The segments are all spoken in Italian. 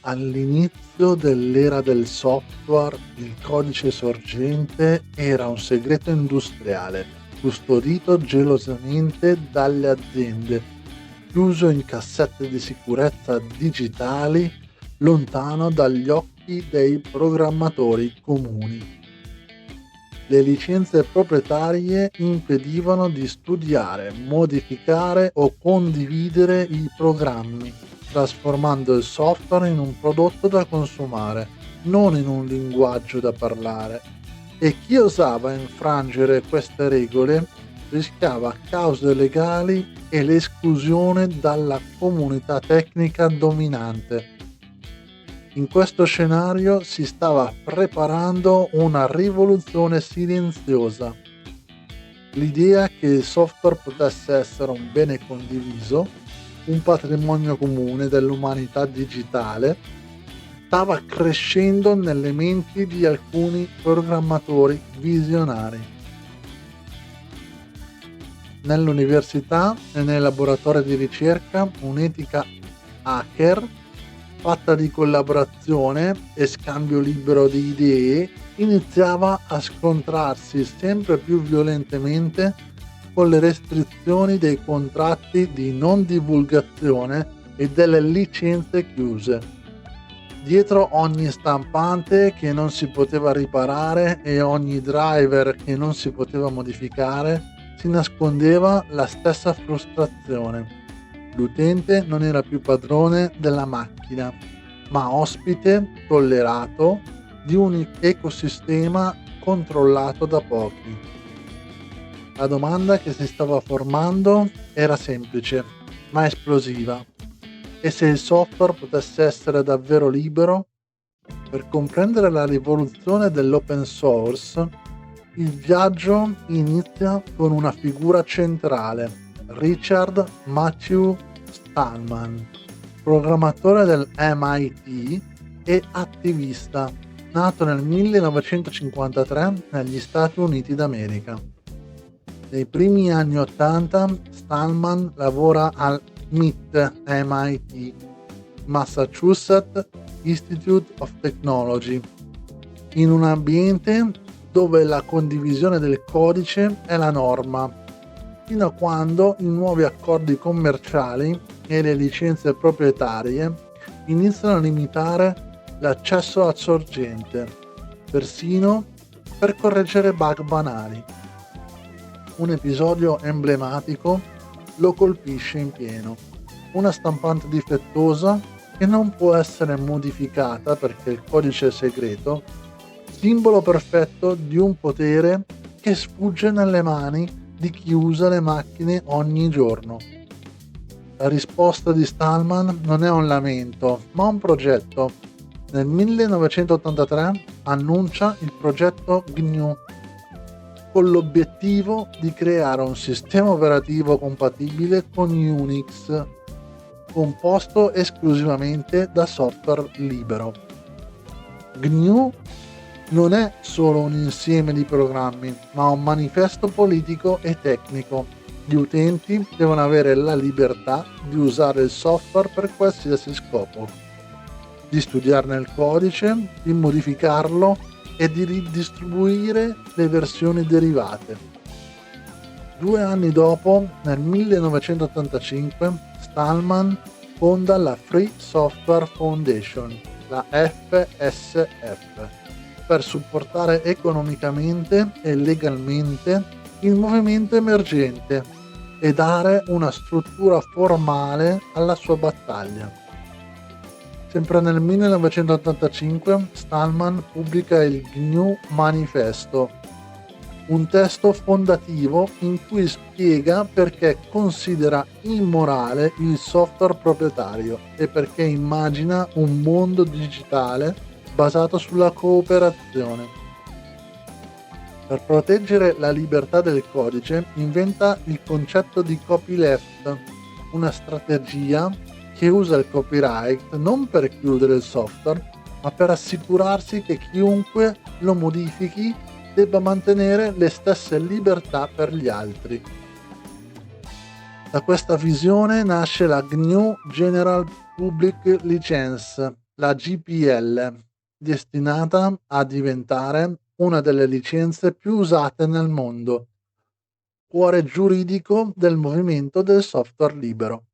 All'inizio dell'era del software, il codice sorgente era un segreto industriale, custodito gelosamente dalle aziende, chiuso in cassette di sicurezza digitali, lontano dagli occhi dei programmatori comuni. Le licenze proprietarie impedivano di studiare, modificare o condividere i programmi, trasformando il software in un prodotto da consumare, non in un linguaggio da parlare. E chi osava infrangere queste regole rischiava cause legali e l'esclusione dalla comunità tecnica dominante. In questo scenario si stava preparando una rivoluzione silenziosa. L'idea che il software potesse essere un bene condiviso, un patrimonio comune dell'umanità digitale, stava crescendo nelle menti di alcuni programmatori visionari. Nell'università e nei laboratori di ricerca, un'etica hacker fatta di collaborazione e scambio libero di idee, iniziava a scontrarsi sempre più violentemente con le restrizioni dei contratti di non divulgazione e delle licenze chiuse. Dietro ogni stampante che non si poteva riparare e ogni driver che non si poteva modificare si nascondeva la stessa frustrazione. L'utente non era più padrone della macchina, ma ospite tollerato di un ecosistema controllato da pochi. La domanda che si stava formando era semplice, ma esplosiva. E se il software potesse essere davvero libero? Per comprendere la rivoluzione dell'open source, il viaggio inizia con una figura centrale, Richard Matthew Stallman, programmatore del MIT e attivista, nato nel 1953 negli Stati Uniti d'America. Nei primi anni '80 Stallman lavora al MIT, Massachusetts Institute of Technology, in un ambiente dove la condivisione del codice è la norma, fino a quando i nuovi accordi commerciali e le licenze proprietarie iniziano a limitare l'accesso al sorgente, persino per correggere bug banali. Un episodio emblematico lo colpisce in pieno. Una stampante difettosa che non può essere modificata perché il codice è segreto, simbolo perfetto di un potere che sfugge nelle mani di chi usa le macchine ogni giorno. La risposta di Stallman non è un lamento, ma un progetto. Nel 1983 annuncia il progetto GNU, con l'obiettivo di creare un sistema operativo compatibile con Unix, composto esclusivamente da software libero. GNU non è solo un insieme di programmi, ma un manifesto politico e tecnico. Gli utenti devono avere la libertà di usare il software per qualsiasi scopo, di studiarne il codice, di modificarlo e di ridistribuire le versioni derivate. 2 anni dopo, nel 1985, Stallman fonda la Free Software Foundation, la FSF, per supportare economicamente e legalmente il movimento emergente e dare una struttura formale alla sua battaglia. Sempre nel 1985 Stallman pubblica il GNU Manifesto, un testo fondativo in cui spiega perché considera immorale il software proprietario e perché immagina un mondo digitale basato sulla cooperazione. Per proteggere la libertà del codice inventa il concetto di copyleft, una strategia che usa il copyright non per chiudere il software, ma per assicurarsi che chiunque lo modifichi debba mantenere le stesse libertà per gli altri. Da questa visione nasce la GNU General Public License, la GPL, destinata a diventare una delle licenze più usate nel mondo, cuore giuridico del movimento del software libero.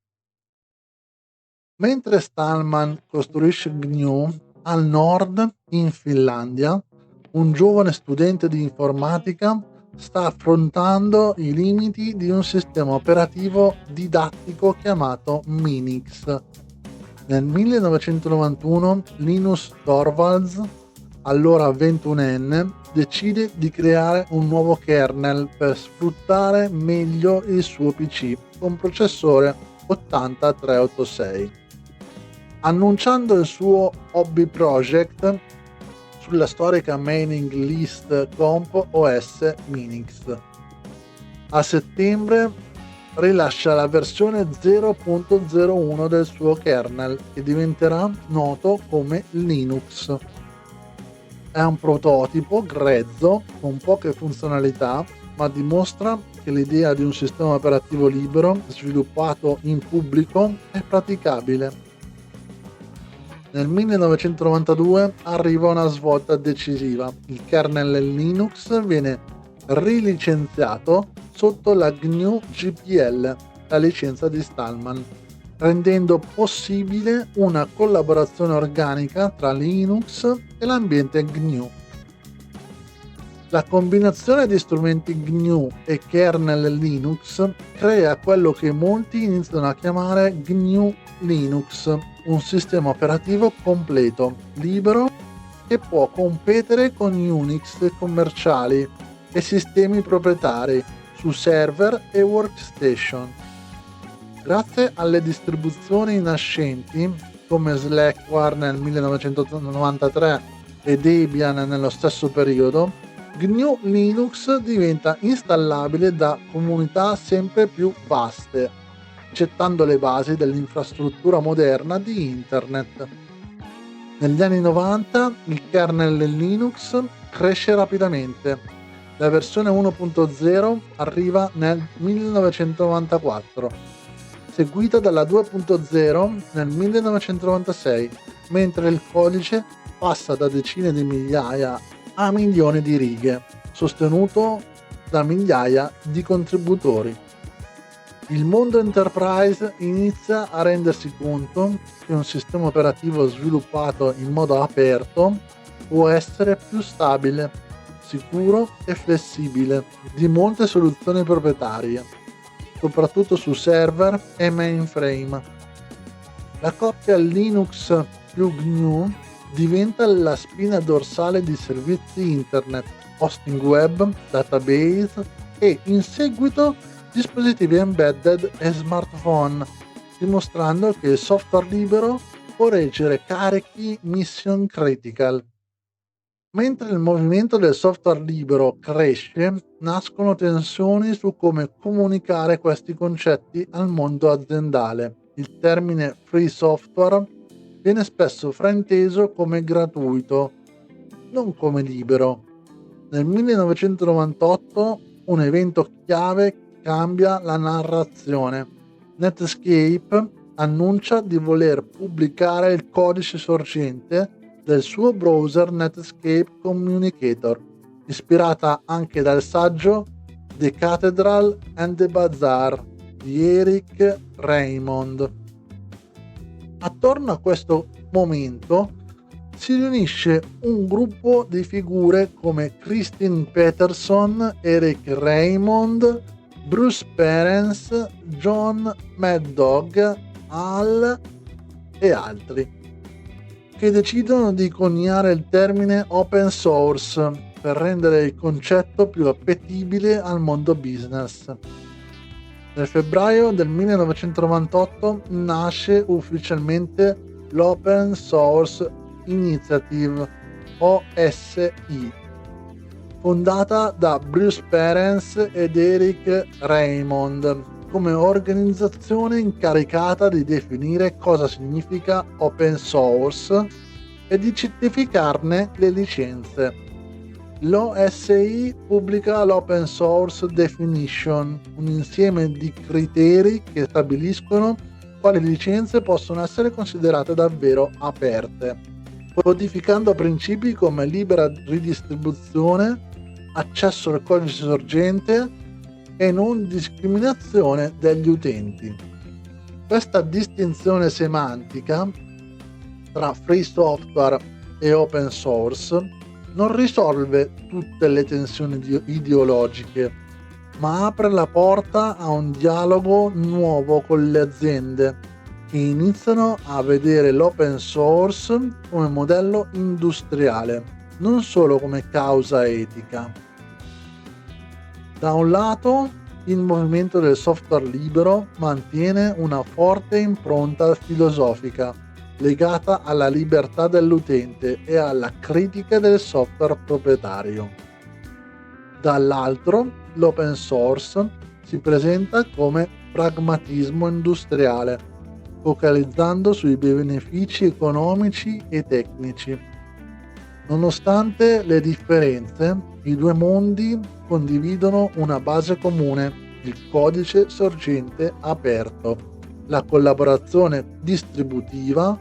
Mentre Stallman costruisce GNU, al nord, in Finlandia, un giovane studente di informatica sta affrontando i limiti di un sistema operativo didattico chiamato Minix. Nel 1991 Linus Torvalds, allora 21enne, decide di creare un nuovo kernel per sfruttare meglio il suo PC con processore 80386. Annunciando il suo hobby project sulla storica mailing list comp OS Minix. A settembre rilascia la versione 0.01 del suo kernel, che diventerà noto come Linux. È un prototipo grezzo con poche funzionalità, ma dimostra che l'idea di un sistema operativo libero sviluppato in pubblico è praticabile. Nel 1992 arriva una svolta decisiva. Il kernel Linux viene rilicenziato sotto la GNU GPL, la licenza di Stallman, rendendo possibile una collaborazione organica tra Linux e l'ambiente GNU. La combinazione di strumenti GNU e kernel Linux crea quello che molti iniziano a chiamare GNU Linux, un sistema operativo completo, libero, che può competere con Unix commerciali e sistemi proprietari su server e workstation. Grazie alle distribuzioni nascenti come Slackware nel 1993 e Debian nello stesso periodo, GNU Linux diventa installabile da comunità sempre più vaste, gettando le basi dell'infrastruttura moderna di Internet. Negli anni 90 il kernel Linux cresce rapidamente. La versione 1.0 arriva nel 1994, seguita dalla 2.0 nel 1996, mentre il codice passa da decine di migliaia a milioni di righe, sostenuto da migliaia di contributori. Il mondo enterprise inizia a rendersi conto che un sistema operativo sviluppato in modo aperto può essere più stabile, sicuro e flessibile di molte soluzioni proprietarie, soprattutto su server e mainframe. La coppia Linux più GNU diventa la spina dorsale di servizi internet, hosting web, database e, in seguito, dispositivi embedded e smartphone, dimostrando che il software libero può reggere carichi mission critical. Mentre il movimento del software libero cresce, nascono tensioni su come comunicare questi concetti al mondo aziendale. Il termine free software viene spesso frainteso come gratuito, non come libero. Nel 1998 un evento chiave cambia la narrazione. Netscape annuncia di voler pubblicare il codice sorgente del suo browser Netscape Communicator, ispirata anche dal saggio The Cathedral and the Bazaar di Eric Raymond. Attorno a questo momento si riunisce un gruppo di figure come Christine Peterson, Eric Raymond, Bruce Perens, John Mad Dog, Al e altri, che decidono di coniare il termine open source per rendere il concetto più appetibile al mondo business. Nel febbraio del 1998 nasce ufficialmente l'Open Source Initiative, OSI, fondata da Bruce Perens ed Eric Raymond come organizzazione incaricata di definire cosa significa open source e di certificarne le licenze. L'OSI pubblica l'Open Source Definition, un insieme di criteri che stabiliscono quali licenze possono essere considerate davvero aperte, codificando principi come libera ridistribuzione, accesso al codice sorgente e non discriminazione degli utenti. Questa distinzione semantica tra free software e open source non risolve tutte le tensioni ideologiche, ma apre la porta a un dialogo nuovo con le aziende che iniziano a vedere l'open source come modello industriale, non solo come causa etica. Da un lato, il movimento del software libero mantiene una forte impronta filosofica legata alla libertà dell'utente e alla critica del software proprietario. Dall'altro, l'open source si presenta come pragmatismo industriale, focalizzando sui benefici economici e tecnici. Nonostante le differenze, i due mondi condividono una base comune, il codice sorgente aperto, la collaborazione distributiva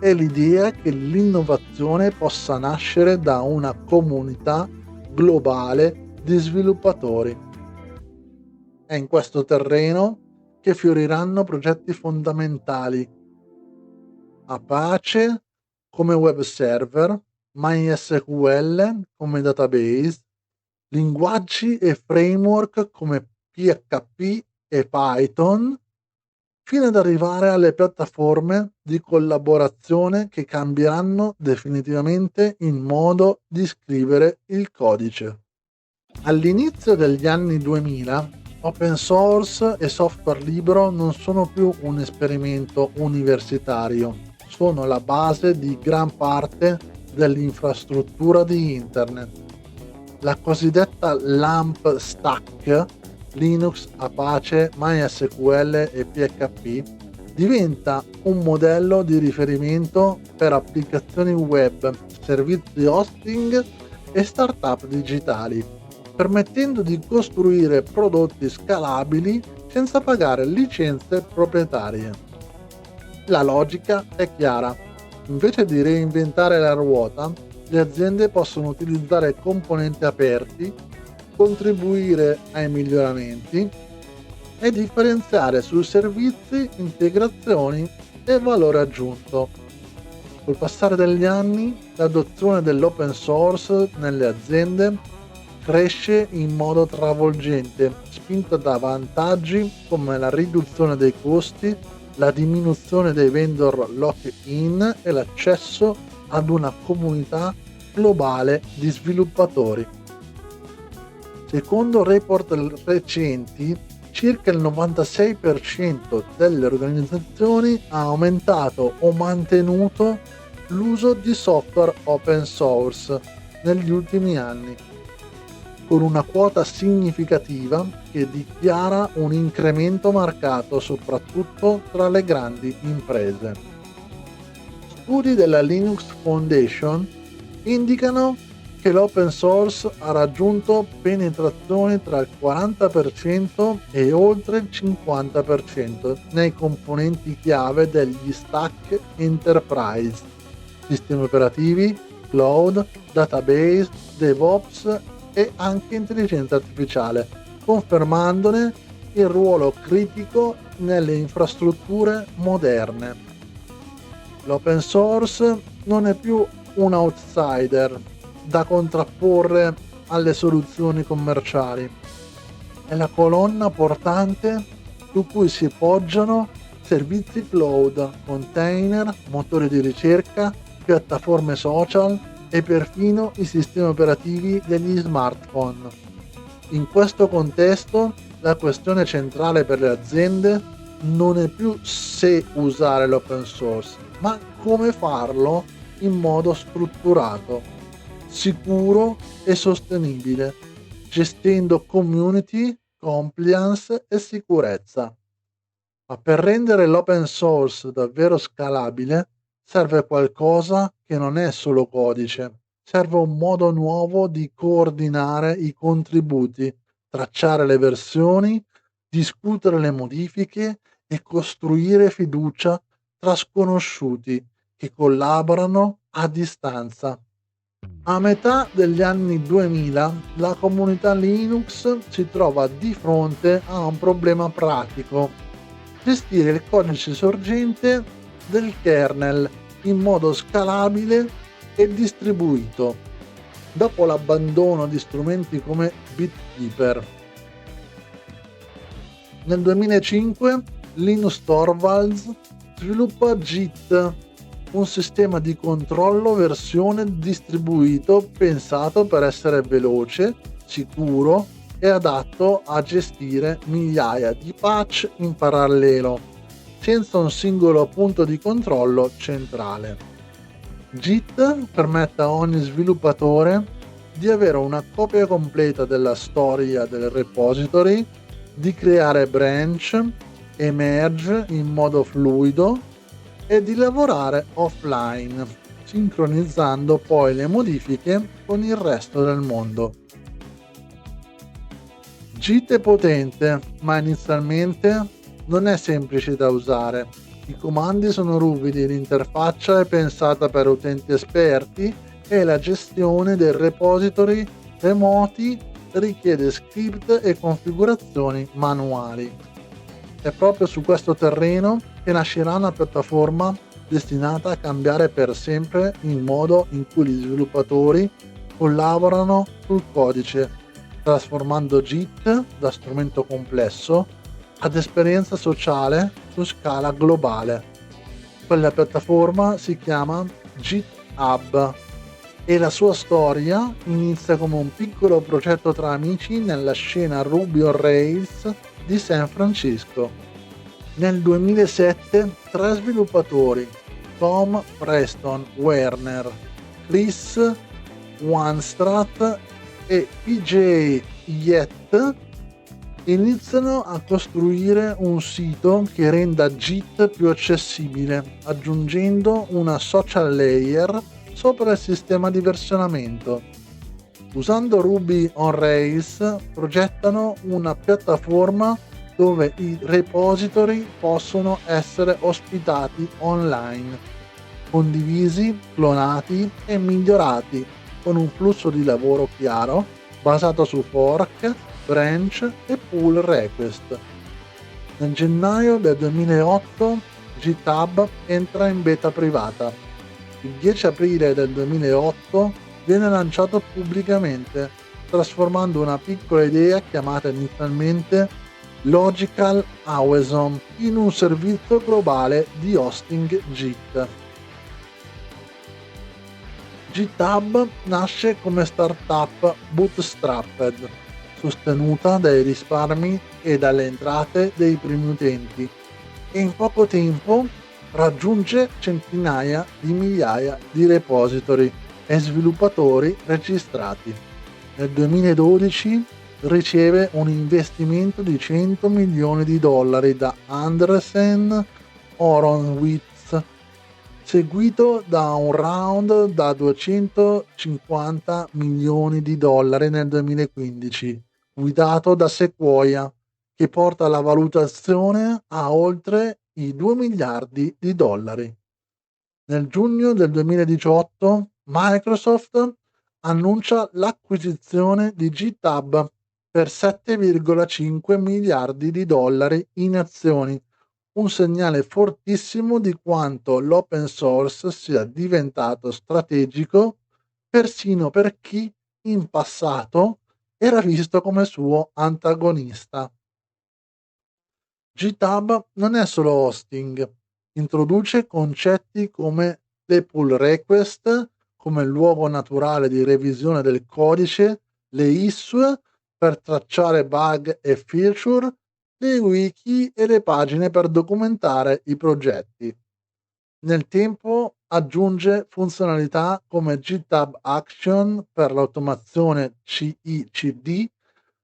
e l'idea che l'innovazione possa nascere da una comunità globale di sviluppatori. È in questo terreno che fioriranno progetti fondamentali: Apache come web server, MySQL come database, linguaggi e framework come PHP e Python, fino ad arrivare alle piattaforme di collaborazione che cambieranno definitivamente il modo di scrivere il codice. All'inizio degli anni 2000, open source e software libero non sono più un esperimento universitario, sono la base di gran parte dell'infrastruttura di Internet. La cosiddetta LAMP stack, Linux, Apache, MySQL e PHP, diventa un modello di riferimento per applicazioni web, servizi hosting e startup digitali, permettendo di costruire prodotti scalabili senza pagare licenze proprietarie. La logica è chiara: invece di reinventare la ruota, le aziende possono utilizzare componenti aperti, contribuire ai miglioramenti e differenziare su servizi, integrazioni e valore aggiunto. Col passare degli anni, l'adozione dell'open source nelle aziende cresce in modo travolgente, spinta da vantaggi come la riduzione dei costi, la diminuzione dei vendor lock-in e l'accesso ad una comunità globale di sviluppatori. Secondo report recenti, circa il 96% delle organizzazioni ha aumentato o mantenuto l'uso di software open source negli ultimi anni, con una quota significativa che dichiara un incremento marcato soprattutto tra le grandi imprese. Studi della Linux Foundation indicano che l'open source ha raggiunto penetrazione tra il 40% e oltre il 50% nei componenti chiave degli stack enterprise, sistemi operativi, cloud, database, DevOps e anche intelligenza artificiale, confermandone il ruolo critico nelle infrastrutture moderne. L'open source non è più un outsider da contrapporre alle soluzioni commerciali. È la colonna portante su cui si poggiano servizi cloud, container, motori di ricerca, piattaforme social e perfino i sistemi operativi degli smartphone. In questo contesto, la questione centrale per le aziende non è più se usare l'open source, ma come farlo in modo strutturato, sicuro e sostenibile, gestendo community, compliance e sicurezza. Ma per rendere l'open source davvero scalabile serve qualcosa che non è solo codice, serve un modo nuovo di coordinare i contributi, tracciare le versioni, discutere le modifiche e costruire fiducia tra sconosciuti che collaborano a distanza. A metà degli anni 2000 la comunità Linux si trova di fronte a un problema pratico: gestire il codice sorgente del kernel in modo scalabile e distribuito, dopo l'abbandono di strumenti come BitKeeper. Nel 2005 Linus Torvalds sviluppa Git, un sistema di controllo versione distribuito pensato per essere veloce, sicuro e adatto a gestire migliaia di patch in parallelo, senza un singolo punto di controllo centrale. Git permette a ogni sviluppatore di avere una copia completa della storia del repository, di creare branch e merge in modo fluido e di lavorare offline, sincronizzando poi le modifiche con il resto del mondo. Git è potente, ma inizialmente non è semplice da usare. I comandi sono ruvidi, l'interfaccia è pensata per utenti esperti e la gestione dei repository remoti richiede script e configurazioni manuali. È proprio su questo terreno che nascerà una piattaforma destinata a cambiare per sempre il modo in cui gli sviluppatori collaborano sul codice, trasformando Git da strumento complesso ad esperienza sociale su scala globale. Quella piattaforma si chiama GitHub e la sua storia inizia come un piccolo progetto tra amici nella scena Ruby on Rails di San Francisco. Nel 2007 tre sviluppatori, Tom Preston Werner, Chris Wanstrat e PJ Yet, iniziano a costruire un sito che renda Git più accessibile, aggiungendo una social layer sopra il sistema di versionamento. Usando Ruby on Rails progettano una piattaforma dove i repository possono essere ospitati online, condivisi, clonati e migliorati con un flusso di lavoro chiaro basato su fork, branch e pull request. Nel gennaio del 2008 GitHub entra in beta privata. Il 10 aprile del 2008 viene lanciato pubblicamente, trasformando una piccola idea chiamata inizialmente Logical Awesome in un servizio globale di hosting Git. GitHub nasce come startup bootstrapped, sostenuta dai risparmi e dalle entrate dei primi utenti, e in poco tempo raggiunge centinaia di migliaia di repository e sviluppatori registrati. Nel 2012 riceve un investimento di $100 milioni da Andreessen Horowitz, seguito da un round da $250 milioni nel 2015, guidato da Sequoia, che porta la valutazione a oltre i $2 miliardi. Nel giugno del 2018 Microsoft annuncia l'acquisizione di GitHub per $7,5 miliardi in azioni, un segnale fortissimo di quanto l'open source sia diventato strategico persino per chi in passato era visto come suo antagonista. GitHub non è solo hosting, introduce concetti come le pull request come luogo naturale di revisione del codice, le issue per tracciare bug e feature, le wiki e le pagine per documentare i progetti. Nel tempo aggiunge funzionalità come GitHub Action per l'automazione CI/CD,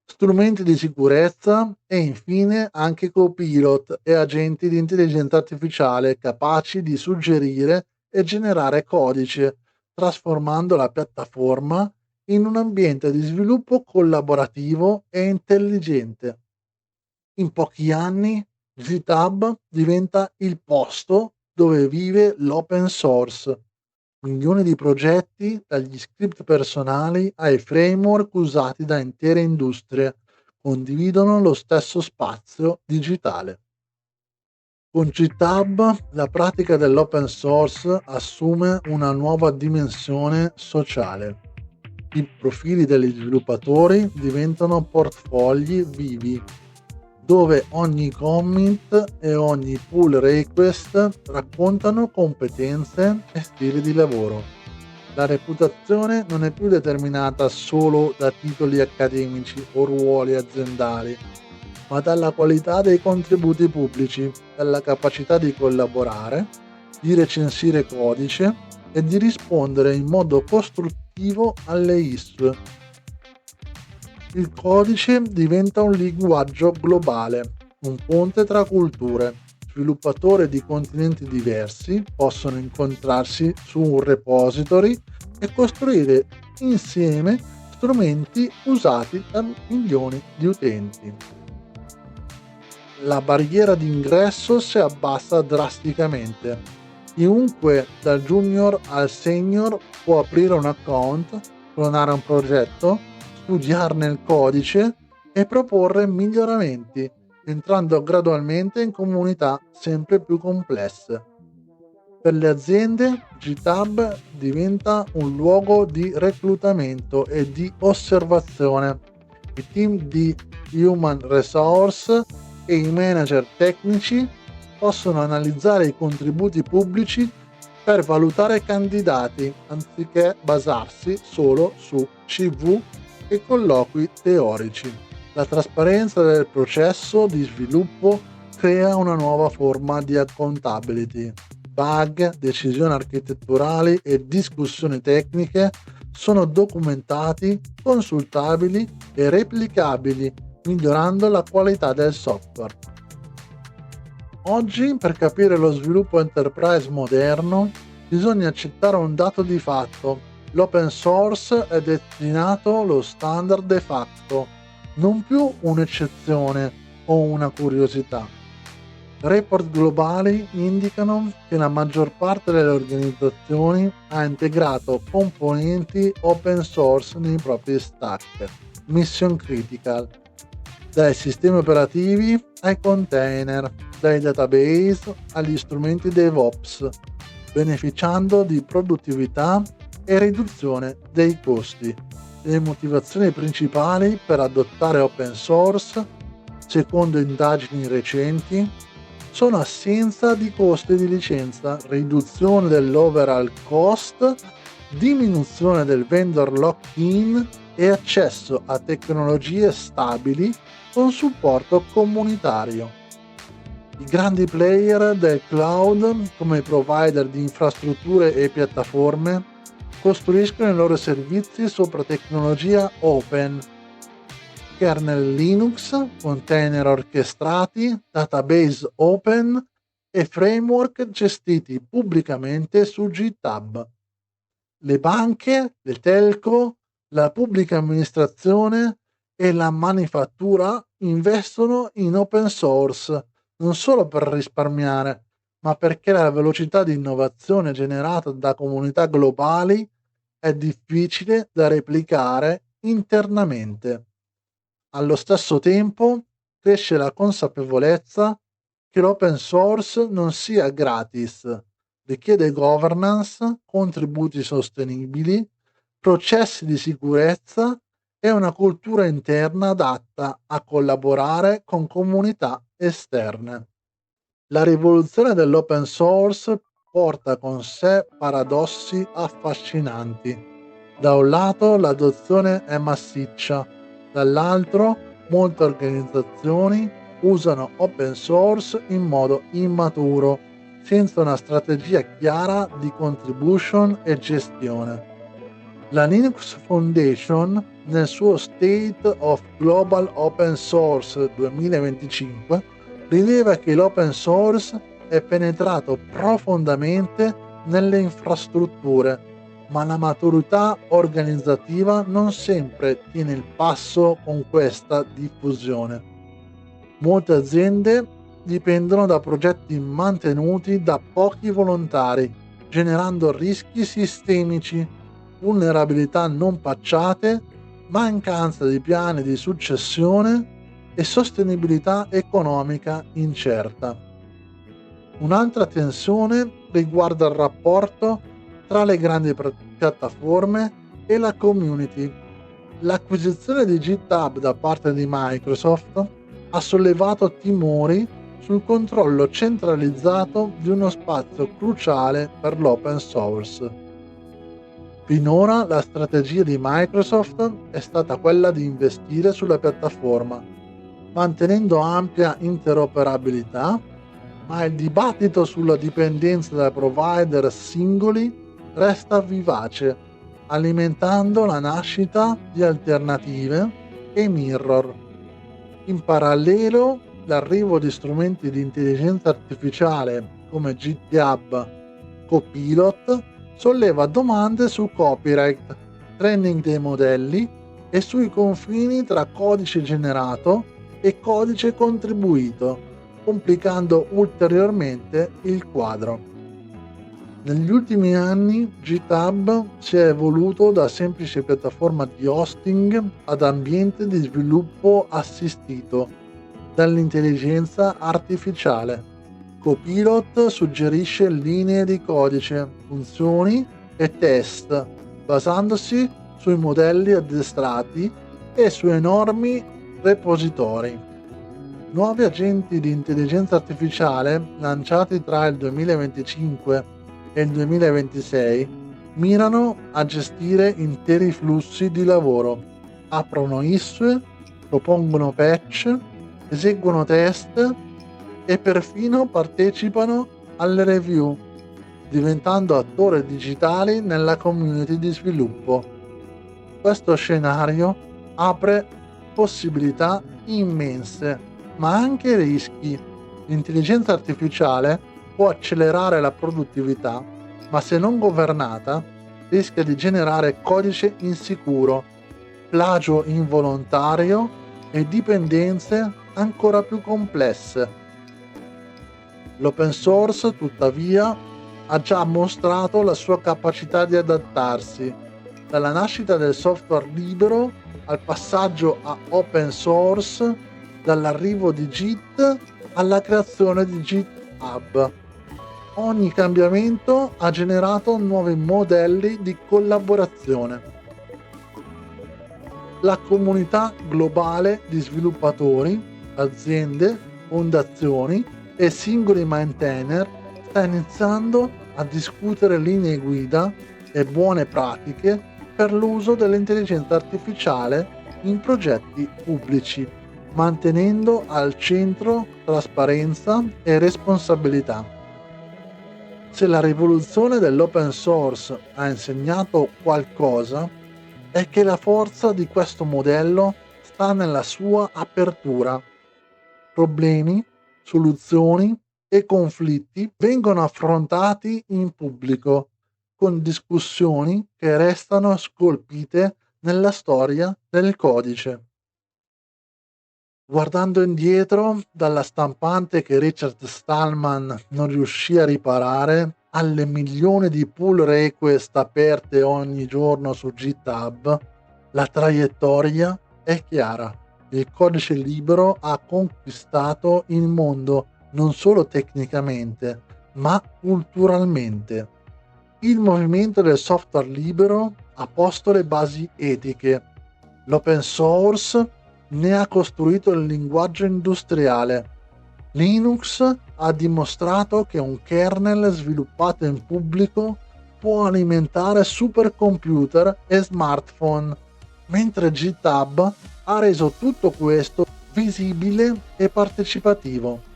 strumenti di sicurezza e infine anche Copilot e agenti di intelligenza artificiale capaci di suggerire e generare codice, trasformando la piattaforma in un ambiente di sviluppo collaborativo e intelligente. In pochi anni GitHub diventa il posto dove vive l'open source. Milioni di progetti, dagli script personali ai framework usati da intere industrie, condividono lo stesso spazio digitale. Con GitHub la pratica dell'open source assume una nuova dimensione sociale. I profili degli sviluppatori diventano portfogli vivi, dove ogni commit e ogni pull request raccontano competenze e stili di lavoro. La reputazione non è più determinata solo da titoli accademici o ruoli aziendali, ma dalla qualità dei contributi pubblici, dalla capacità di collaborare, di recensire codice e di rispondere in modo costruttivo alle issue. Il codice diventa un linguaggio globale, un ponte tra culture. Sviluppatori di continenti diversi possono incontrarsi su un repository e costruire insieme strumenti usati da milioni di utenti. La barriera d'ingresso si abbassa drasticamente. Chiunque, dal junior al senior, può aprire un account, clonare un progetto, studiarne il codice e proporre miglioramenti, entrando gradualmente in comunità sempre più complesse. Per le aziende, GitHub diventa un luogo di reclutamento e di osservazione. I team di Human Resource e i manager tecnici possono analizzare i contributi pubblici per valutare candidati, anziché basarsi solo su CV e colloqui teorici. La trasparenza del processo di sviluppo crea una nuova forma di accountability. Bug, decisioni architetturali e discussioni tecniche sono documentati, consultabili e replicabili, migliorando la qualità del software. Oggi, per capire lo sviluppo enterprise moderno, bisogna accettare un dato di fatto: l'open source è destinato lo standard de facto, non più un'eccezione o una curiosità. Report globali indicano che la maggior parte delle organizzazioni ha integrato componenti open source nei propri stack, mission critical, dai sistemi operativi ai container, dai database agli strumenti DevOps, beneficiando di produttività e riduzione dei costi. Le motivazioni principali per adottare open source, secondo indagini recenti, sono assenza di costi di licenza, riduzione dell'overall cost, diminuzione del vendor lock-in e accesso a tecnologie stabili con supporto comunitario. I grandi player del cloud, come i provider di infrastrutture e piattaforme, costruiscono i loro servizi sopra tecnologia open, kernel Linux, container orchestrati, database open e framework gestiti pubblicamente su GitHub. Le banche, le telco, la pubblica amministrazione e la manifattura investono in open source non solo per risparmiare, ma perché la velocità di innovazione generata da comunità globali è difficile da replicare internamente. Allo stesso tempo cresce la consapevolezza che l'open source non sia gratis, richiede governance, contributi sostenibili, processi di sicurezza e una cultura interna adatta a collaborare con comunità esterne. La rivoluzione dell'open source porta con sé paradossi affascinanti. Da un lato l'adozione è massiccia, dall'altro molte organizzazioni usano open source in modo immaturo, senza una strategia chiara di contribution e gestione. La Linux Foundation, nel suo State of Global Open Source 2025, rileva che l'open source è penetrato profondamente nelle infrastrutture, ma la maturità organizzativa non sempre tiene il passo con questa diffusione. Molte aziende dipendono da progetti mantenuti da pochi volontari, generando rischi sistemici, vulnerabilità non patchate, mancanza di piani di successione e sostenibilità economica incerta. Un'altra tensione riguarda il rapporto tra le grandi piattaforme e la community. L'acquisizione di GitHub da parte di Microsoft ha sollevato timori sul controllo centralizzato di uno spazio cruciale per l'open source. Finora la strategia di Microsoft è stata quella di investire sulla piattaforma, mantenendo ampia interoperabilità, ma il dibattito sulla dipendenza da provider singoli resta vivace, alimentando la nascita di alternative e mirror. In parallelo, l'arrivo di strumenti di intelligenza artificiale come GitHub Copilot solleva domande su copyright, training dei modelli e sui confini tra codice generato e codice contribuito, complicando ulteriormente il quadro. Negli ultimi anni GitHub si è evoluto da semplice piattaforma di hosting ad ambiente di sviluppo assistito dall'intelligenza artificiale. Copilot suggerisce linee di codice, funzioni e test, basandosi sui modelli addestrati e su enormi repositori. Nuovi agenti di intelligenza artificiale, lanciati tra il 2025 e il 2026, mirano a gestire interi flussi di lavoro, aprono issue, propongono patch, eseguono test e perfino partecipano alle review, diventando attori digitali nella community di sviluppo. Questo scenario apre possibilità immense, ma anche rischi. L'intelligenza artificiale può accelerare la produttività, ma se non governata rischia di generare codice insicuro, plagio involontario e dipendenze ancora più complesse. L'open source, tuttavia, ha già mostrato la sua capacità di adattarsi, dalla nascita del software libero al passaggio a open source, dall'arrivo di Git alla creazione di GitHub. Ogni cambiamento ha generato nuovi modelli di collaborazione. La comunità globale di sviluppatori, aziende, fondazioni e singoli maintainer sta iniziando a discutere linee guida e buone pratiche per l'uso dell'intelligenza artificiale in progetti pubblici, mantenendo al centro trasparenza e responsabilità. Se la rivoluzione dell'open source ha insegnato qualcosa, è che la forza di questo modello sta nella sua apertura. Problemi, soluzioni e conflitti vengono affrontati in pubblico, con discussioni che restano scolpite nella storia del codice. Guardando indietro, dalla stampante che Richard Stallman non riuscì a riparare, alle milioni di pull request aperte ogni giorno su GitHub, la traiettoria è chiara. Il codice libero ha conquistato il mondo non solo tecnicamente, ma culturalmente. Il movimento del software libero ha posto le basi etiche. L'open source ne ha costruito il linguaggio industriale. Linux ha dimostrato che un kernel sviluppato in pubblico può alimentare supercomputer e smartphone, mentre GitHub ha reso tutto questo visibile e partecipativo.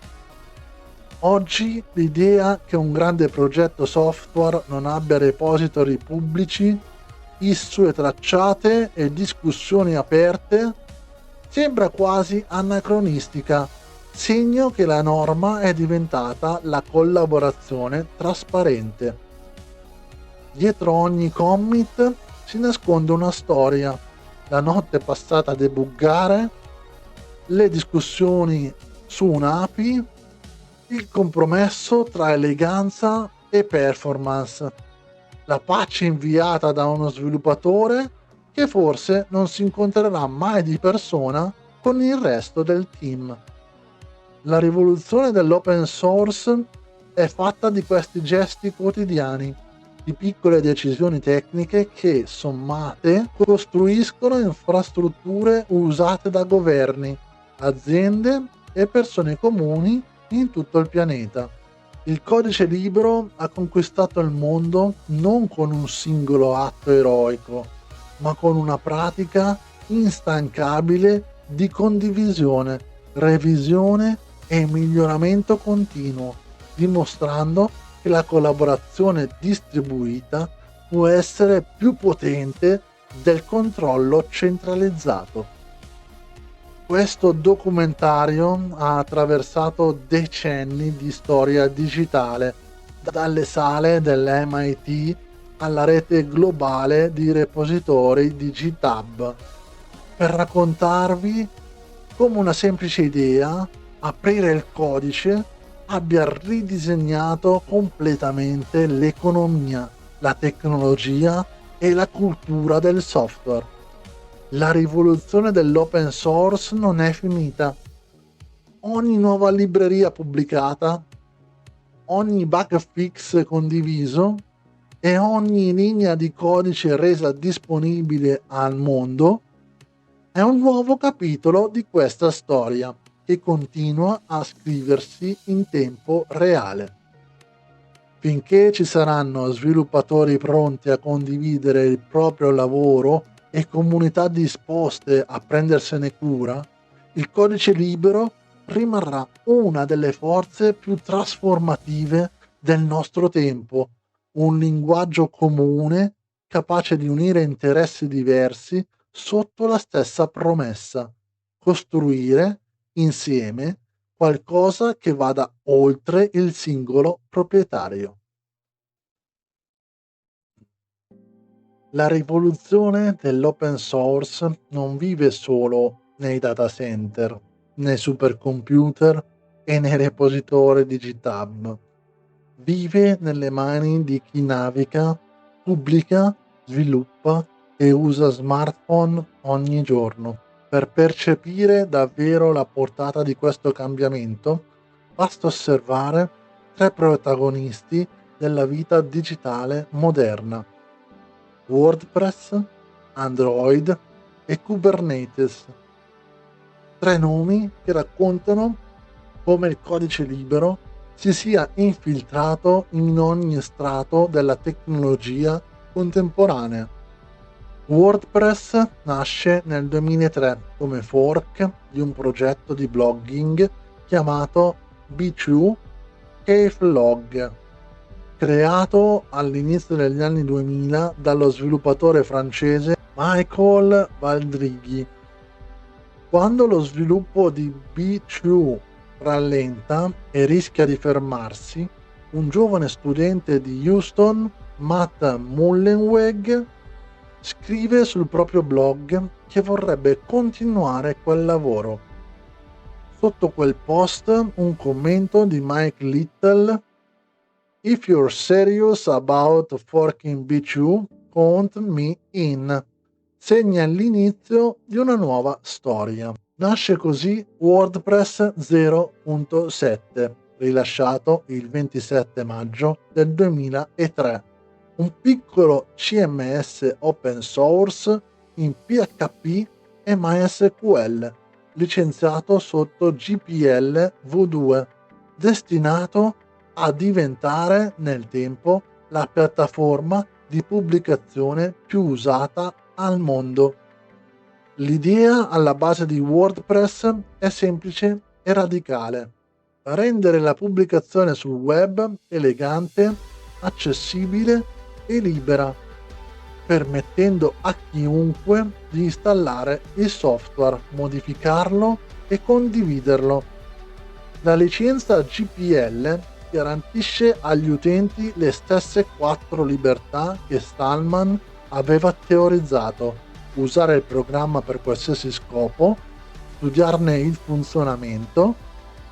Oggi l'idea che un grande progetto software non abbia repository pubblici, issue tracciate e discussioni aperte sembra quasi anacronistica, segno che la norma è diventata la collaborazione trasparente. Dietro ogni commit si nasconde una storia, la notte passata a debuggare, le discussioni su un'API, il compromesso tra eleganza e performance, la patch inviata da uno sviluppatore che forse non si incontrerà mai di persona con il resto del team. La rivoluzione dell'open source è fatta di questi gesti quotidiani, di piccole decisioni tecniche che, sommate, costruiscono infrastrutture usate da governi, aziende e persone comuni in tutto il pianeta. Il codice libero ha conquistato il mondo non con un singolo atto eroico, ma con una pratica instancabile di condivisione, revisione e miglioramento continuo, dimostrando che la collaborazione distribuita può essere più potente del controllo centralizzato. Questo documentario ha attraversato decenni di storia digitale, dalle sale dell'MIT alla rete globale di repositori di GitHub, per raccontarvi come una semplice idea, aprire il codice, abbia ridisegnato completamente l'economia, la tecnologia e la cultura del software. La rivoluzione dell'open source non è finita. Ogni nuova libreria pubblicata, ogni bug fix condiviso e ogni linea di codice resa disponibile al mondo è un nuovo capitolo di questa storia che continua a scriversi in tempo reale. Finché ci saranno sviluppatori pronti a condividere il proprio lavoro e comunità disposte a prendersene cura, il codice libero rimarrà una delle forze più trasformative del nostro tempo, un linguaggio comune capace di unire interessi diversi sotto la stessa promessa: costruire insieme qualcosa che vada oltre il singolo proprietario. La rivoluzione dell'open source non vive solo nei data center, nei supercomputer e nei repositori di GitHub. Vive nelle mani di chi naviga, pubblica, sviluppa e usa smartphone ogni giorno. Per percepire davvero la portata di questo cambiamento, basta osservare tre protagonisti della vita digitale moderna: WordPress, Android e Kubernetes. Tre nomi che raccontano come il codice libero si sia infiltrato in ogni strato della tecnologia contemporanea. WordPress nasce nel 2003 come fork di un progetto di blogging chiamato B2 Cavelog, creato all'inizio degli anni 2000 dallo sviluppatore francese Michael Valdrighi. Quando lo sviluppo di B2 rallenta e rischia di fermarsi, un giovane studente di Houston, Matt Mullenweg, scrive sul proprio blog che vorrebbe continuare quel lavoro. Sotto quel post un commento di Mike Little: "If you're serious about forking B2, count me in", segna l'inizio di una nuova storia. Nasce così WordPress 0.7, rilasciato il 27 maggio del 2003, un piccolo CMS open source in PHP e MySQL, licenziato sotto GPL v2, destinato a diventare nel tempo la piattaforma di pubblicazione più usata al mondo. L'idea alla base di WordPress è semplice e radicale: rendere la pubblicazione sul web elegante, accessibile e libera, permettendo a chiunque di installare il software, modificarlo e condividerlo. La licenza GPL garantisce agli utenti le stesse 4 libertà che Stallman aveva teorizzato: usare il programma per qualsiasi scopo, studiarne il funzionamento,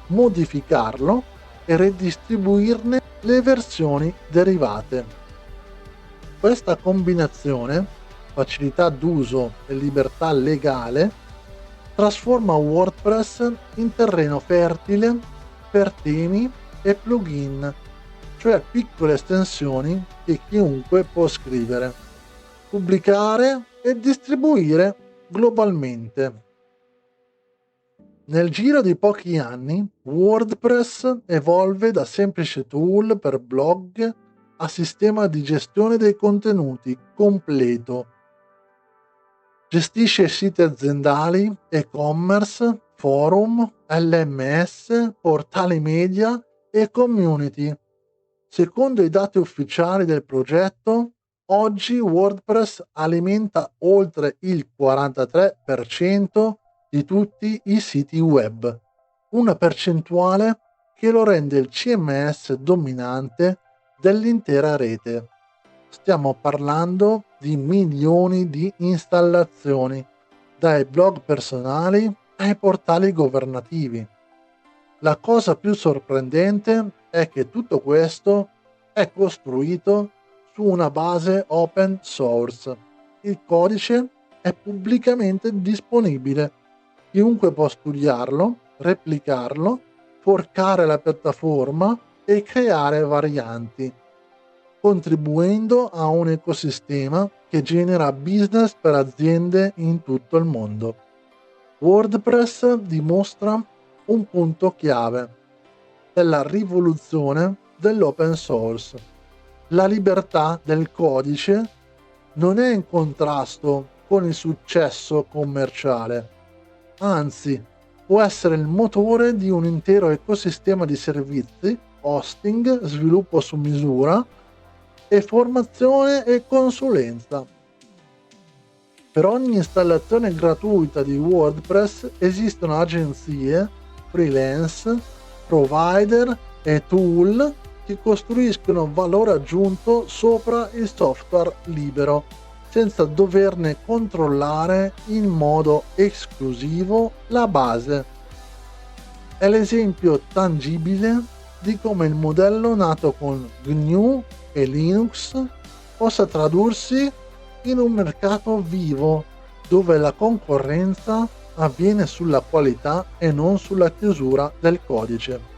modificarlo e redistribuirne le versioni derivate. Questa combinazione, facilità d'uso e libertà legale, trasforma WordPress in terreno fertile per temi e plugin, cioè piccole estensioni che chiunque può scrivere, pubblicare e distribuire globalmente. Nel giro di pochi anni, WordPress evolve da semplice tool per blog a sistema di gestione dei contenuti completo. Gestisce siti aziendali, e-commerce, forum, LMS, portali media e community. Secondo i dati ufficiali del progetto, oggi WordPress alimenta oltre il 43% di tutti i siti web, una percentuale che lo rende il CMS dominante dell'intera rete. Stiamo parlando di milioni di installazioni, dai blog personali ai portali governativi. La cosa più sorprendente è che tutto questo è costruito su una base open source. Il codice è pubblicamente disponibile. Chiunque può studiarlo, replicarlo, forcare la piattaforma e creare varianti, contribuendo a un ecosistema che genera business per aziende in tutto il mondo. WordPress dimostra un punto chiave della rivoluzione dell'open source. La libertà del codice non è in contrasto con il successo commerciale, anzi può essere il motore di un intero ecosistema di servizi, hosting, sviluppo su misura e formazione e consulenza. Per ogni installazione gratuita di WordPress esistono agenzie, freelance, provider e tool che costruiscono valore aggiunto sopra il software libero, senza doverne controllare in modo esclusivo la base. È l'esempio tangibile di come il modello nato con GNU e Linux possa tradursi in un mercato vivo, dove la concorrenza avviene sulla qualità e non sulla chiusura del codice.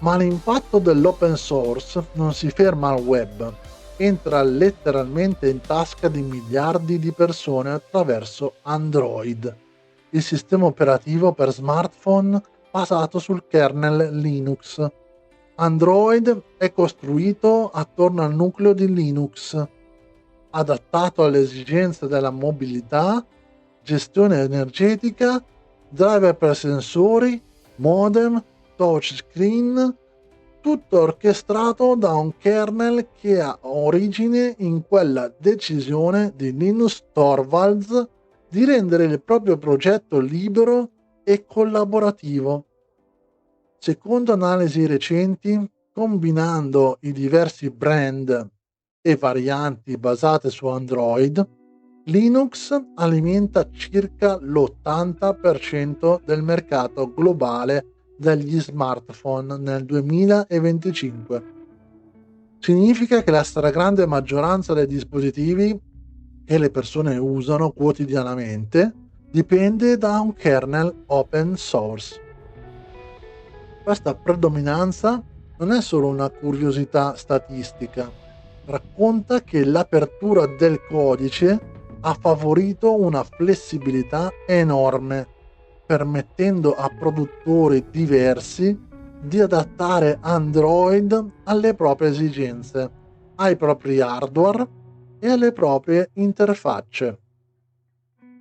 Ma l'impatto dell'open source non si ferma al web, entra letteralmente in tasca di miliardi di persone attraverso Android, il sistema operativo per smartphone basato sul kernel Linux. Android è costruito attorno al nucleo di Linux, adattato alle esigenze della mobilità, gestione energetica, driver per sensori, modem, touchscreen, tutto orchestrato da un kernel che ha origine in quella decisione di Linus Torvalds di rendere il proprio progetto libero e collaborativo. Secondo analisi recenti, combinando i diversi brand e varianti basate su Android, Linux alimenta circa l'80% del mercato globale degli smartphone nel 2025. Significa che la stragrande maggioranza dei dispositivi che le persone usano quotidianamente dipende da un kernel open source. Questa predominanza non è solo una curiosità statistica, racconta che l'apertura del codice ha favorito una flessibilità enorme, permettendo a produttori diversi di adattare Android alle proprie esigenze, ai propri hardware e alle proprie interfacce.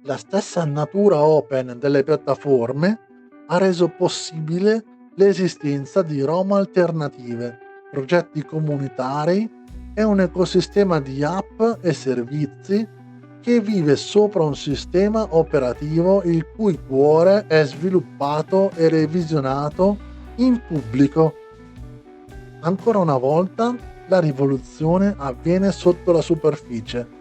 La stessa natura open delle piattaforme ha reso possibile l'esistenza di ROM alternative, progetti comunitari e un ecosistema di app e servizi che vive sopra un sistema operativo il cui cuore è sviluppato e revisionato in pubblico. Ancora una volta, la rivoluzione avviene sotto la superficie.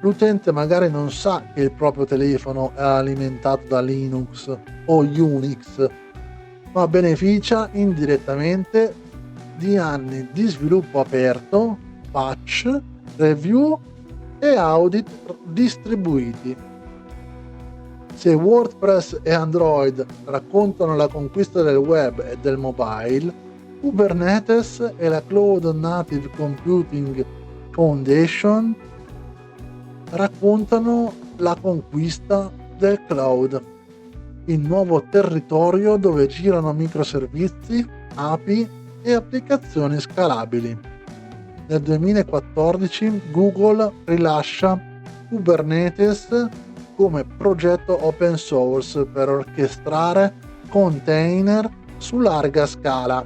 L'utente magari non sa che il proprio telefono è alimentato da Linux o Unix, ma beneficia indirettamente di anni di sviluppo aperto, patch, review e audit distribuiti. Se WordPress e Android raccontano la conquista del web e del mobile, Kubernetes e la Cloud Native Computing Foundation raccontano la conquista del cloud, il nuovo territorio dove girano microservizi, API e applicazioni scalabili. Nel 2014 Google rilascia Kubernetes come progetto open source per orchestrare container su larga scala,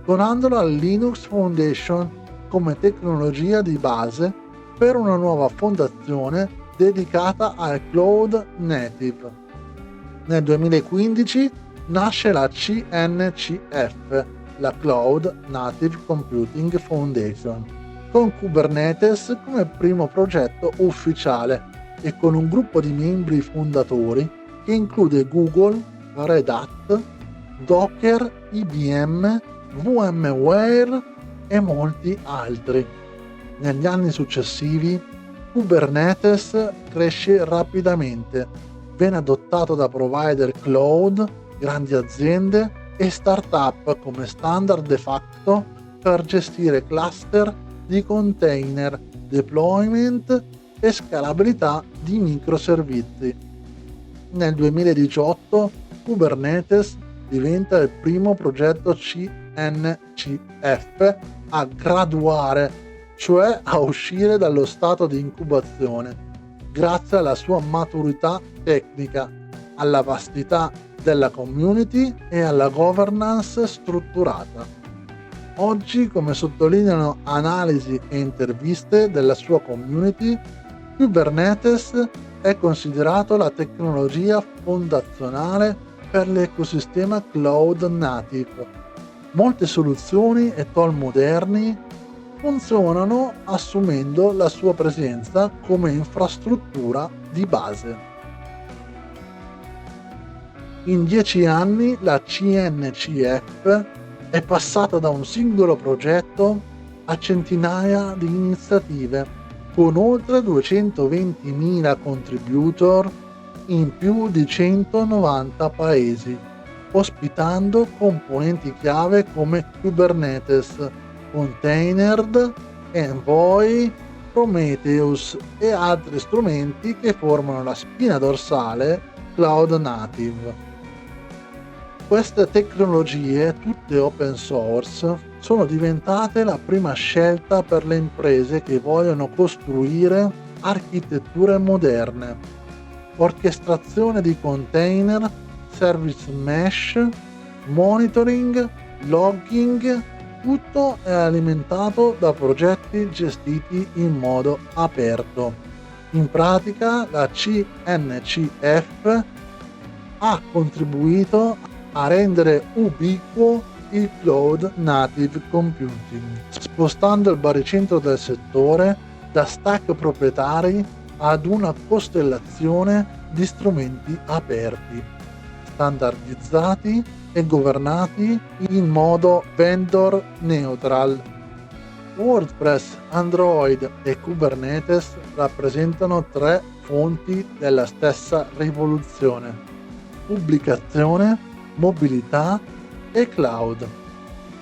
donandolo alla Linux Foundation come tecnologia di base per una nuova fondazione dedicata al cloud native. Nel 2015 nasce la CNCF, la Cloud Native Computing Foundation, con Kubernetes come primo progetto ufficiale e con un gruppo di membri fondatori che include Google, Red Hat, Docker, IBM, VMware e molti altri. Negli anni successivi Kubernetes cresce rapidamente, viene adottato da provider cloud, grandi aziende e start-up come standard de facto per gestire cluster di container, deployment e scalabilità di microservizi. Nel 2018 Kubernetes diventa il primo progetto CNCF a graduare, cioè a uscire dallo stato di incubazione, grazie alla sua maturità tecnica, alla vastità della community e alla governance strutturata. Oggi, come sottolineano analisi e interviste della sua community, Kubernetes è considerato la tecnologia fondazionale per l'ecosistema cloud native. Molte soluzioni e tool moderni funzionano assumendo la sua presenza come infrastruttura di base. In 10 anni la CNCF è passata da un singolo progetto a centinaia di iniziative, con oltre 220.000 contributor in più di 190 paesi, ospitando componenti chiave come Kubernetes, Containerd, Envoy, Prometheus e altri strumenti che formano la spina dorsale cloud native. Queste tecnologie, tutte open source, sono diventate la prima scelta per le imprese che vogliono costruire architetture moderne. Orchestrazione di container, service mesh, monitoring, logging, tutto è alimentato da progetti gestiti in modo aperto. In pratica la CNCF ha contribuito a rendere ubiquo il cloud native computing, spostando il baricentro del settore da stack proprietari ad una costellazione di strumenti aperti, standardizzati e governati in modo vendor neutral. WordPress, Android e Kubernetes rappresentano tre fonti della stessa rivoluzione: pubblicazione, mobilità e cloud.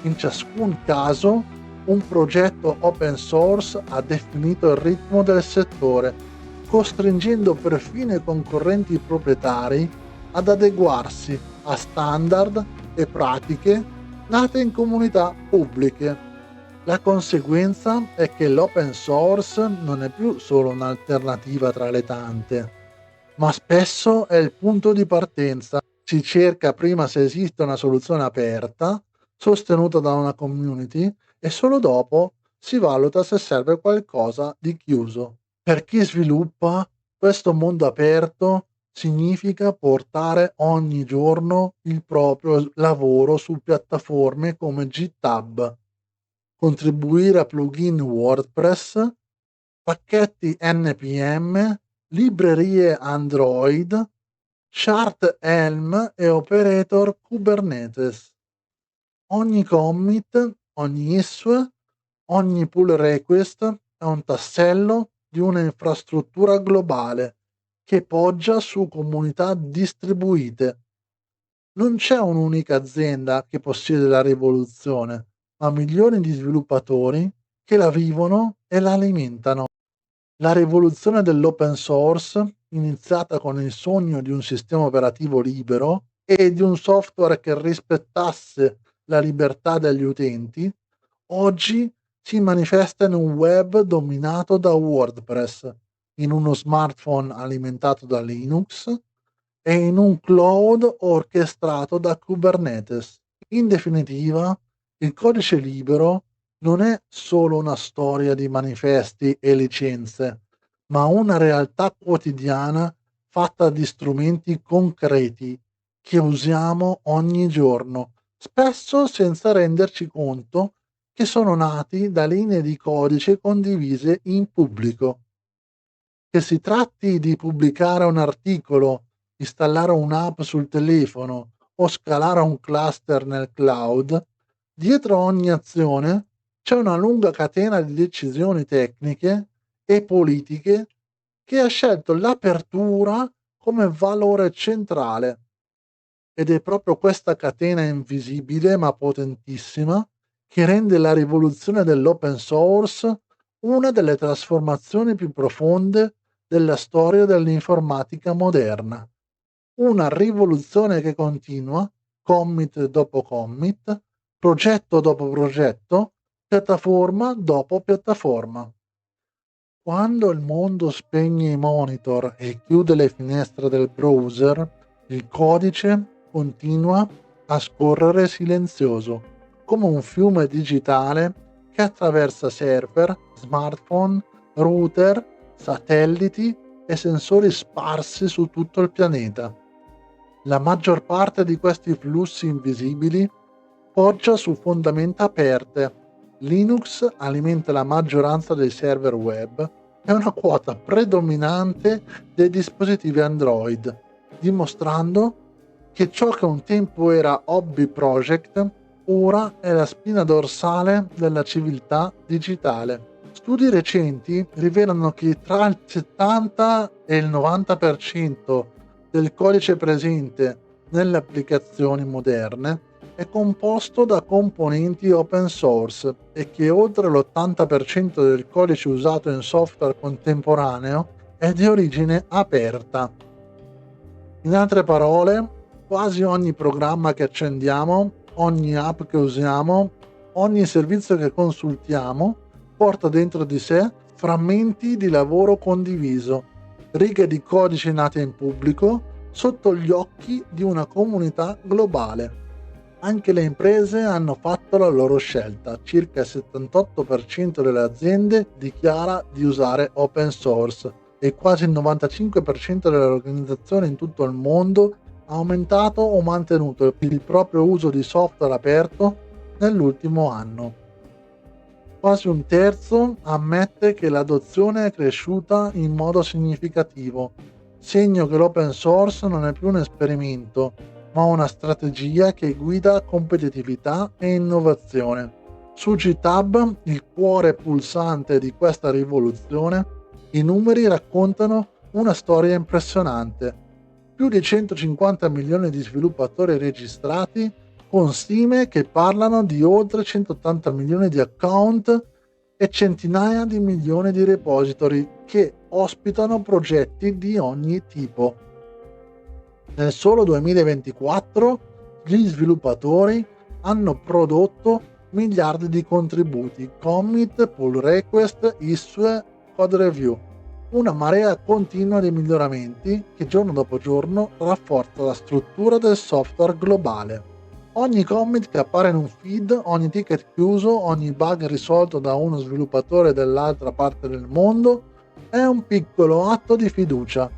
In ciascun caso, un progetto open source ha definito il ritmo del settore, costringendo perfino i concorrenti proprietari ad adeguarsi a standard e pratiche nate in comunità pubbliche. La conseguenza è che l'open source non è più solo un'alternativa tra le tante, ma spesso è il punto di partenza. Si cerca prima se esiste una soluzione aperta, sostenuta da una community, e solo dopo si valuta se serve qualcosa di chiuso. Per chi sviluppa, questo mondo aperto significa portare ogni giorno il proprio lavoro su piattaforme come GitHub, contribuire a plugin WordPress, pacchetti NPM, librerie Android, chart Helm e operator Kubernetes. Ogni commit Ogni issue, ogni pull request è un tassello di una infrastruttura globale che poggia su comunità distribuite. Non c'è un'unica azienda che possiede la rivoluzione, ma milioni di sviluppatori che la vivono e la alimentano. La rivoluzione dell'open source, iniziata con il sogno di un sistema operativo libero e di un software che rispettasse la libertà degli utenti, oggi si manifesta in un web dominato da WordPress, in uno smartphone alimentato da Linux e in un cloud orchestrato da Kubernetes. In definitiva, il codice libero non è solo una storia di manifesti e licenze, ma una realtà quotidiana fatta di strumenti concreti che usiamo ogni giorno, spesso senza renderci conto che sono nati da linee di codice condivise in pubblico. Che si tratti di pubblicare un articolo, installare un'app sul telefono o scalare un cluster nel cloud, dietro ogni azione c'è una lunga catena di decisioni tecniche e politiche che ha scelto l'apertura come valore centrale. Ed è proprio questa catena invisibile ma potentissima che rende la rivoluzione dell'open source una delle trasformazioni più profonde della storia dell'informatica moderna. Una rivoluzione che continua, commit dopo commit, progetto dopo progetto, piattaforma dopo piattaforma. Quando il mondo spegne i monitor e chiude le finestre del browser, il codice continua a scorrere silenzioso, come un fiume digitale che attraversa server, smartphone, router, satelliti e sensori sparsi su tutto il pianeta. La maggior parte di questi flussi invisibili poggia su fondamenta aperte. Linux alimenta la maggioranza dei server web e una quota predominante dei dispositivi Android, dimostrando che ciò che un tempo era hobby project ora è la spina dorsale della civiltà digitale. Studi recenti rivelano che tra il 70 e il 90% del codice presente nelle applicazioni moderne è composto da componenti open source e che oltre l'80% del codice usato in software contemporaneo è di origine aperta. In altre parole, quasi ogni programma che accendiamo, ogni app che usiamo, ogni servizio che consultiamo porta dentro di sé frammenti di lavoro condiviso, righe di codice nate in pubblico sotto gli occhi di una comunità globale. Anche le imprese hanno fatto la loro scelta. Circa il 78% delle aziende dichiara di usare open source e quasi il 95% delle organizzazioni in tutto il mondo ha aumentato o mantenuto il proprio uso di software aperto nell'ultimo anno. Quasi un terzo ammette che l'adozione è cresciuta in modo significativo, segno che l'open source non è più un esperimento, ma una strategia che guida competitività e innovazione. Su GitHub, il cuore pulsante di questa rivoluzione, i numeri raccontano una storia impressionante. Più di 150 milioni di sviluppatori registrati, con stime che parlano di oltre 180 milioni di account e centinaia di milioni di repository che ospitano progetti di ogni tipo. Nel solo 2024 gli sviluppatori hanno prodotto miliardi di contributi, commit, pull request, issue, code review, una marea continua di miglioramenti che giorno dopo giorno rafforza la struttura del software globale. Ogni commit che appare in un feed, ogni ticket chiuso, ogni bug risolto da uno sviluppatore dell'altra parte del mondo è un piccolo atto di fiducia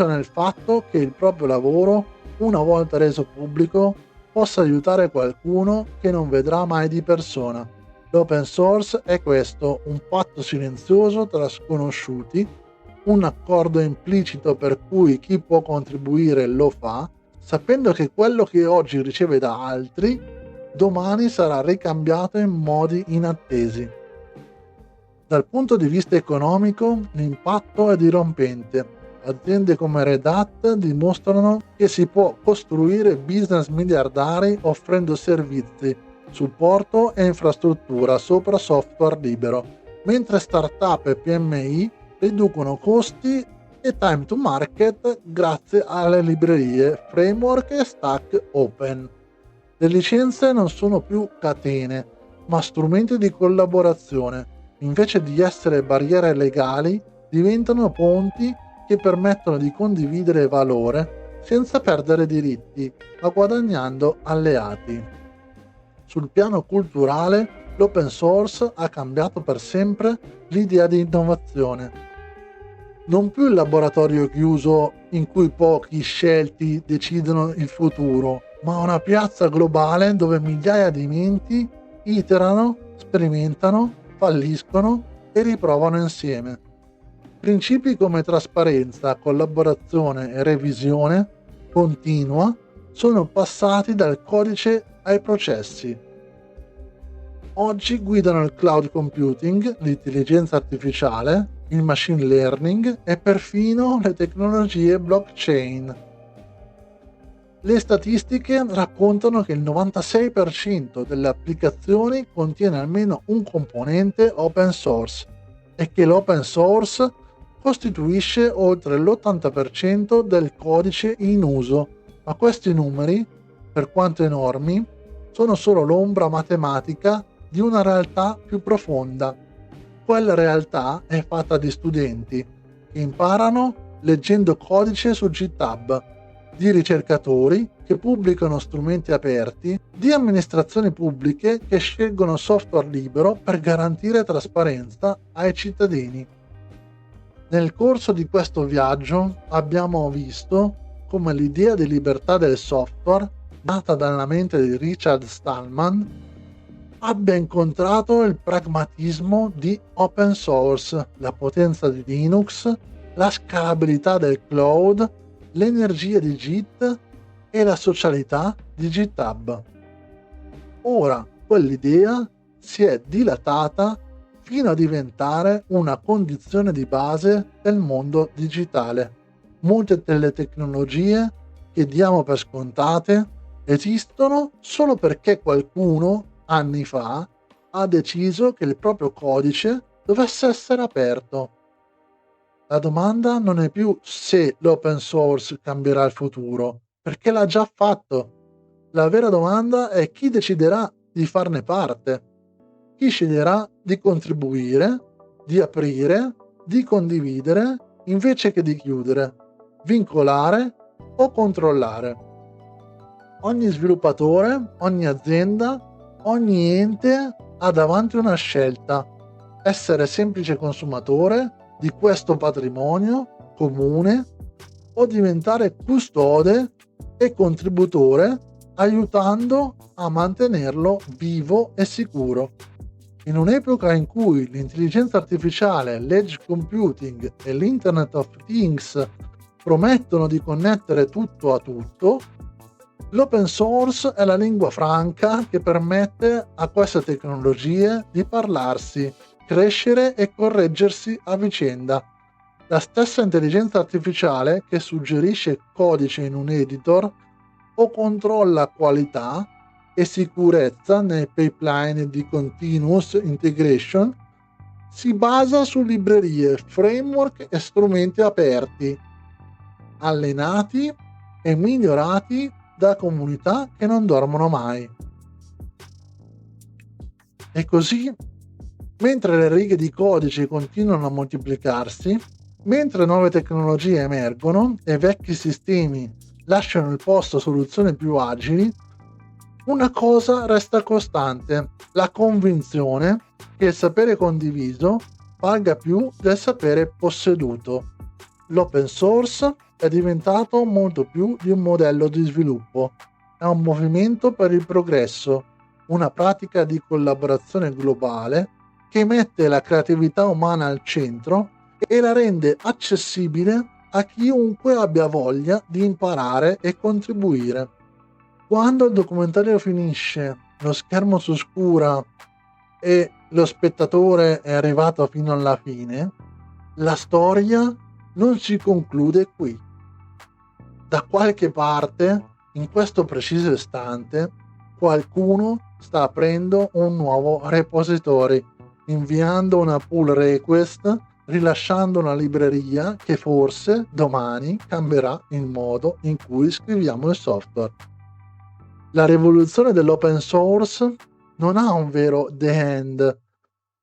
nel fatto che il proprio lavoro, una volta reso pubblico, possa aiutare qualcuno che non vedrà mai di persona. L'open source è questo, un patto silenzioso tra sconosciuti, un accordo implicito per cui chi può contribuire lo fa, sapendo che quello che oggi riceve da altri, domani sarà ricambiato in modi inattesi. Dal punto di vista economico, l'impatto è dirompente. Aziende come Red Hat dimostrano che si può costruire business miliardari offrendo servizi, supporto e infrastruttura sopra software libero, mentre startup e PMI riducono costi e time to market grazie alle librerie, framework e stack open. Le licenze non sono più catene, ma strumenti di collaborazione. Invece di essere barriere legali, diventano ponti che permettono di condividere valore senza perdere diritti, ma guadagnando alleati. Sul piano culturale, l'open source ha cambiato per sempre l'idea di innovazione. Non più il laboratorio chiuso in cui pochi scelti decidono il futuro, ma una piazza globale dove migliaia di menti iterano, sperimentano, falliscono e riprovano insieme. Principi come trasparenza, collaborazione e revisione continua sono passati dal codice ai processi. Oggi guidano il cloud computing, l'intelligenza artificiale, il machine learning e perfino le tecnologie blockchain. Le statistiche raccontano che il 96% delle applicazioni contiene almeno un componente open source e che l'open source costituisce oltre l'80% del codice in uso, ma questi numeri, per quanto enormi, sono solo l'ombra matematica di una realtà più profonda. Quella realtà è fatta di studenti che imparano leggendo codice su GitHub, di ricercatori che pubblicano strumenti aperti, di amministrazioni pubbliche che scelgono software libero per garantire trasparenza ai cittadini. Nel corso di questo viaggio abbiamo visto come l'idea di libertà del software, nata dalla mente di Richard Stallman, abbia incontrato il pragmatismo di open source, la potenza di Linux, la scalabilità del cloud, l'energia di Git e la socialità di GitHub. Ora quell'idea si è dilatata fino a diventare una condizione di base del mondo digitale. Molte delle tecnologie che diamo per scontate esistono solo perché qualcuno, anni fa, ha deciso che il proprio codice dovesse essere aperto. La domanda non è più se l'open source cambierà il futuro, perché l'ha già fatto. La vera domanda è chi deciderà di farne parte. Chi sceglierà di contribuire, di aprire, di condividere, invece che di chiudere, vincolare o controllare. Ogni sviluppatore, ogni azienda, ogni ente ha davanti una scelta: essere semplice consumatore di questo patrimonio comune o diventare custode e contributore, aiutando a mantenerlo vivo e sicuro. In un'epoca in cui l'intelligenza artificiale, l'edge computing e l'Internet of Things promettono di connettere tutto a tutto, l'open source è la lingua franca che permette a queste tecnologie di parlarsi, crescere e correggersi a vicenda. La stessa intelligenza artificiale che suggerisce codice in un editor o controlla qualità e sicurezza nei pipeline di continuous integration si basa su librerie, framework e strumenti aperti, allenati e migliorati da comunità che non dormono mai. E così, mentre le righe di codice continuano a moltiplicarsi, mentre nuove tecnologie emergono e vecchi sistemi lasciano il posto a soluzioni più agili, una cosa resta costante: la convinzione che il sapere condiviso valga più del sapere posseduto. L'open source è diventato molto più di un modello di sviluppo, è un movimento per il progresso, una pratica di collaborazione globale che mette la creatività umana al centro e la rende accessibile a chiunque abbia voglia di imparare e contribuire. Quando il documentario finisce lo schermo si oscura e lo spettatore è arrivato fino alla fine, la storia non si conclude qui. Da qualche parte, in questo preciso istante, qualcuno sta aprendo un nuovo repository, inviando una pull request, rilasciando una libreria che forse domani cambierà il modo in cui scriviamo il software. La rivoluzione dell'open source non ha un vero the end,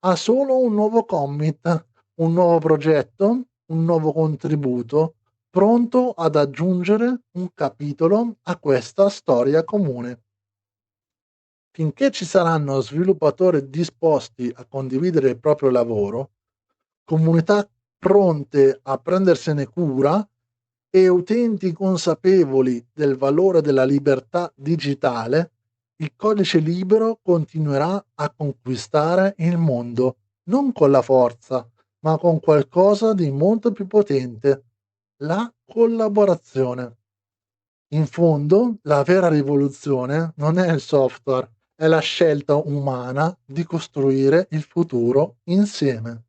ha solo un nuovo commit, un nuovo progetto, un nuovo contributo, pronto ad aggiungere un capitolo a questa storia comune. Finché ci saranno sviluppatori disposti a condividere il proprio lavoro, comunità pronte a prendersene cura e utenti consapevoli del valore della libertà digitale, il codice libero continuerà a conquistare il mondo, non con la forza, ma con qualcosa di molto più potente, la collaborazione. In fondo, la vera rivoluzione non è il software, è la scelta umana di costruire il futuro insieme.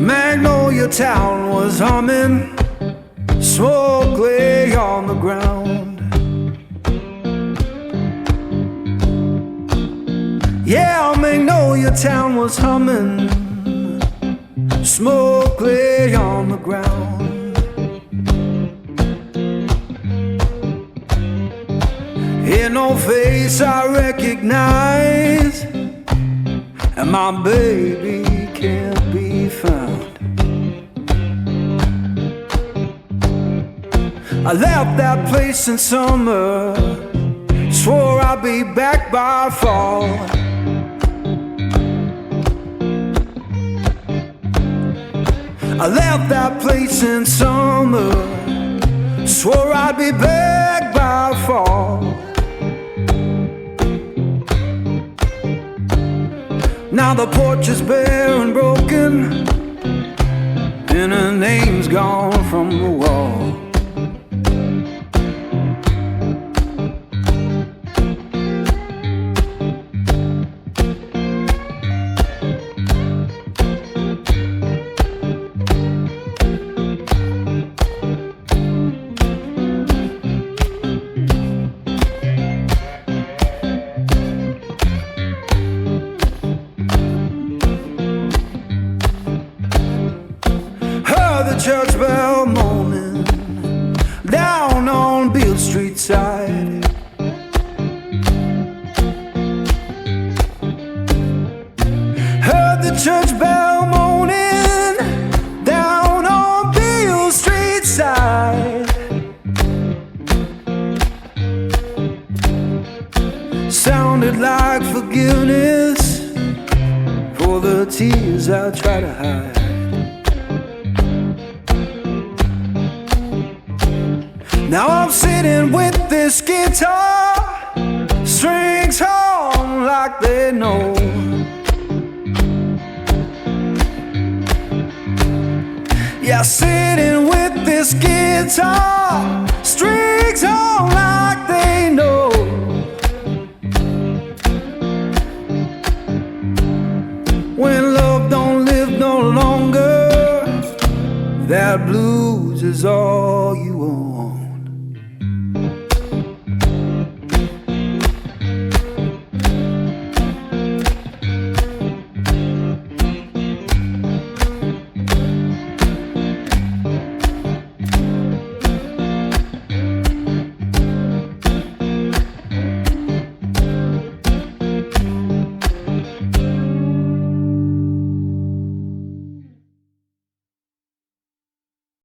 Magnolia Town was humming, smoke lay on the ground. Yeah, Magnolia Town was humming, smoke lay on the ground. In no face I recognize, and my baby can't be found. I left that place in summer, swore I'd be back by fall. I left that place in summer, swore I'd be back by fall. Now the porch is bare and broken, and her name's gone from the wall. Church bell moaning down on Beale Street side. Heard the church bell moaning down on Beale Street side. Sounded like forgiveness for the tears I try to hide. Now I'm sitting with this guitar, strings hum like they know. Yeah, sitting with this guitar, strings hum